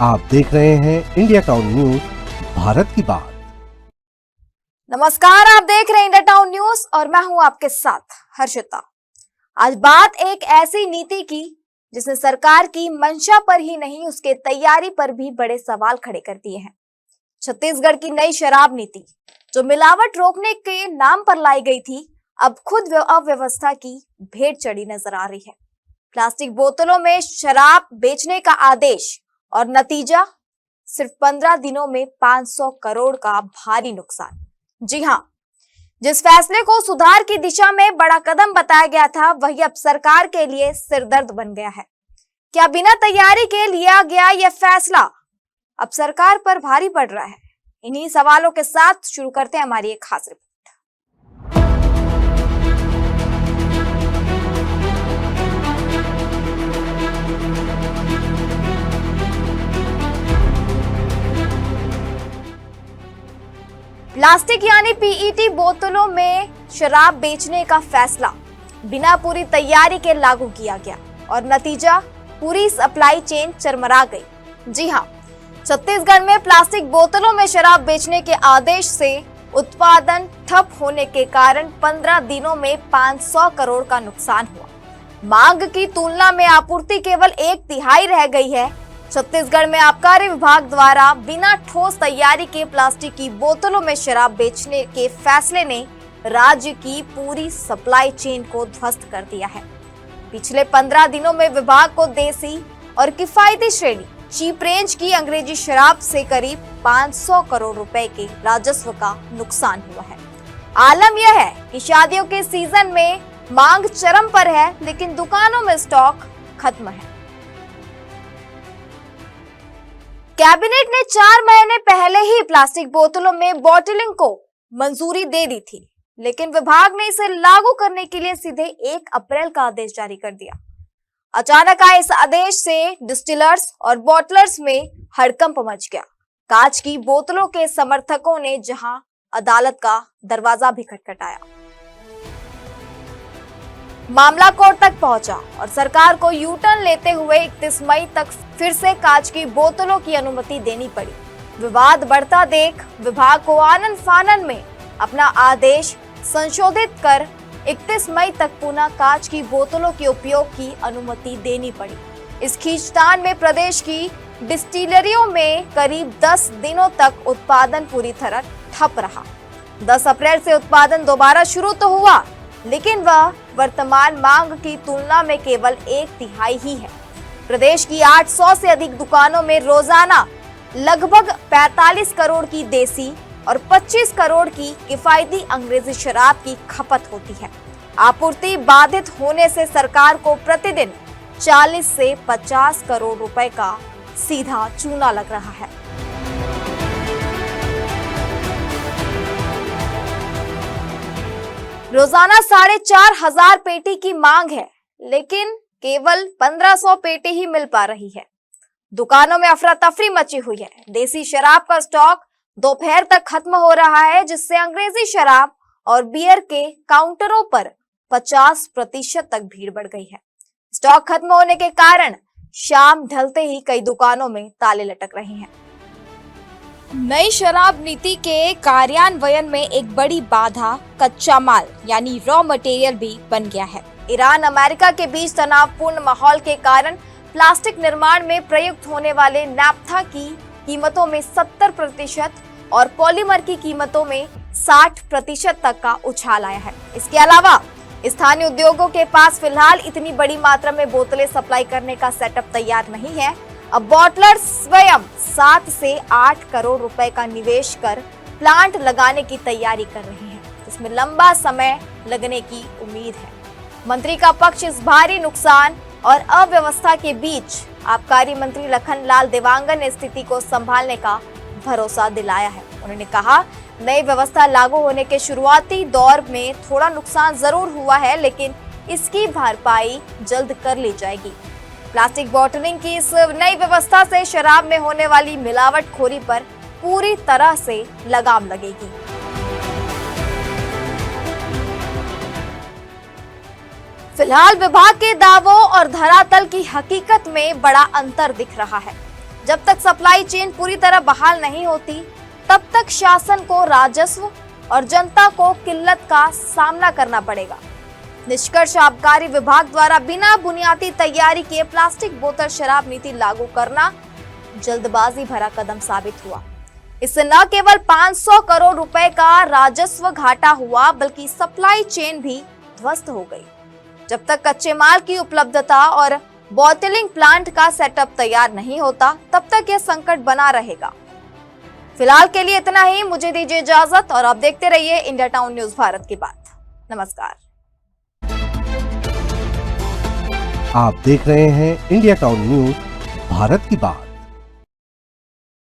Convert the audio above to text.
आप देख रहे हैं इंडिया टाउन न्यूज, भारत की बात। नमस्कार, आप देख रहे हैं इंडिया टाउन न्यूज और मैं हूं आपके साथ हर्षिता। आज बात एक ऐसी नीति की जिसने सरकार की मंशा पर ही नहीं उसके तैयारी पर भी बड़े सवाल खड़े कर दिए हैं। छत्तीसगढ़ की नई शराब नीति जो मिलावट रोकने के नाम पर लाई गई थी, अब खुद अव्यवस्था की भेंट चढ़ी नजर आ रही है। प्लास्टिक बोतलों में शराब बेचने का आदेश और नतीजा सिर्फ 15 दिनों में 500 करोड़ का भारी नुकसान। जी हां, जिस फैसले को सुधार की दिशा में बड़ा कदम बताया गया था, वही अब सरकार के लिए सिरदर्द बन गया है। क्या बिना तैयारी के लिया गया यह फैसला अब सरकार पर भारी पड़ रहा है? इन्हीं सवालों के साथ शुरू करते हैं हमारी एक खास रिपोर्ट। प्लास्टिक यानी पीईटी बोतलों में शराब बेचने का फैसला बिना पूरी तैयारी के लागू किया गया और नतीजा पूरी सप्लाई चेन चरमरा गई। जी हां, छत्तीसगढ़ में प्लास्टिक बोतलों में शराब बेचने के आदेश से उत्पादन ठप होने के कारण 15 दिनों में 500 करोड़ का नुकसान हुआ। मांग की तुलना में आपूर्ति केवल 1/3 रह गई है। छत्तीसगढ़ में आबकारी विभाग द्वारा बिना ठोस तैयारी के प्लास्टिक की बोतलों में शराब बेचने के फैसले ने राज्य की पूरी सप्लाई चेन को ध्वस्त कर दिया है। पिछले 15 दिनों में विभाग को देसी और किफायती श्रेणी चीप रेंज की अंग्रेजी शराब से करीब 500 करोड़ रुपए के राजस्व का नुकसान हुआ है। आलम यह है कि शादियों के सीजन में मांग चरम पर है, लेकिन दुकानों में स्टॉक खत्म है। कैबिनेट ने 4 महीने पहले ही प्लास्टिक बोतलों में बॉटलिंग को मंजूरी दे दी थी, लेकिन विभाग ने इसे लागू करने के लिए सीधे 1 अप्रैल का आदेश जारी कर दिया। अचानक आए इस आदेश से डिस्टिलर्स और बॉटलर्स में हड़कंप मच गया। कांच की बोतलों के समर्थकों ने जहां अदालत का दरवाजा भी खटखटाया। मामला कोर्ट तक पहुंचा और सरकार को यू टर्न लेते हुए 31 मई तक फिर से कांच की बोतलों की अनुमति देनी पड़ी। विवाद बढ़ता देख विभाग को आनन फानन में अपना आदेश संशोधित कर 31 मई तक पुनः कांच की बोतलों के उपयोग की अनुमति देनी पड़ी। इस खींचतान में प्रदेश की डिस्टिलरियों में करीब 10 दिनों तक उत्पादन पूरी तरह ठप रहा। 10 अप्रैल से उत्पादन दोबारा शुरू तो हुआ, लेकिन वह वर्तमान मांग की तुलना में केवल 1/3 ही है। प्रदेश की 800 से अधिक दुकानों में रोजाना लगभग 45 करोड़ की देसी और 25 करोड़ की किफायती अंग्रेजी शराब की खपत होती है। आपूर्ति बाधित होने से सरकार को प्रतिदिन 40 से 50 करोड़ रुपए का सीधा चूना लग रहा है। रोजाना 4,500 पेटी की मांग है, लेकिन केवल 1500 पेटी ही मिल पा रही है। दुकानों में अफरा तफरी मची हुई है। देसी शराब का स्टॉक दोपहर तक खत्म हो रहा है, जिससे अंग्रेजी शराब और बियर के काउंटरों पर 50% तक भीड़ बढ़ गई है। स्टॉक खत्म होने के कारण शाम ढलते ही कई दुकानों में ताले लटक रहे हैं। नई शराब नीति के कार्यान्वयन में एक बड़ी बाधा कच्चा माल यानी रॉ मटेरियल भी बन गया है। ईरान अमेरिका के बीच तनावपूर्ण माहौल के कारण प्लास्टिक निर्माण में प्रयुक्त होने वाले नैप्था की कीमतों में 70% और पॉलीमर की कीमतों में 60% तक का उछाल आया है। इसके अलावा स्थानीय उद्योगों के पास फिलहाल इतनी बड़ी मात्रा में बोतलें सप्लाई करने का सेटअप तैयार नहीं है। अब बॉटलर्स स्वयं 7 से 8 करोड़ रुपए का निवेश कर प्लांट लगाने की तैयारी कर रहे हैं, जिसमें लंबा समय लगने की उम्मीद है। मंत्री का पक्ष इस भारी नुकसान और अव्यवस्था के बीच आबकारी मंत्री लखनलाल देवांगन ने स्थिति को संभालने का भरोसा दिलाया है। उन्होंने कहा, नई व्यवस्था लागू होने के शुरुआती दौर में थोड़ा नुकसान जरूर हुआ है, लेकिन इसकी भरपाई जल्द कर ली जाएगी। प्लास्टिक बॉटलिंग की इस नई व्यवस्था से शराब में होने वाली मिलावटखोरी पर पूरी तरह से लगाम लगेगी। फिलहाल विभाग के दावों और धरातल की हकीकत में बड़ा अंतर दिख रहा है। जब तक सप्लाई चेन पूरी तरह बहाल नहीं होती, तब तक शासन को राजस्व और जनता को किल्लत का सामना करना पड़ेगा। निष्कर्ष आबकारी विभाग द्वारा बिना बुनियादी तैयारी के प्लास्टिक बोतल शराब नीति लागू करना जल्दबाजी भरा कदम साबित हुआ। इससे न केवल 500 करोड़ रुपए का राजस्व घाटा हुआ, बल्कि सप्लाई चेन भी ध्वस्त हो गई। जब तक कच्चे माल की उपलब्धता और बॉटलिंग प्लांट का सेटअप तैयार नहीं होता, तब तक यह संकट बना रहेगा। फिलहाल के लिए इतना ही। मुझे दीजिए इजाजत और आप देखते रहिए इंडिया टाउन न्यूज भारत की बात। नमस्कार। आप देख रहे हैं इंडिया टाउन न्यूज भारत की बात।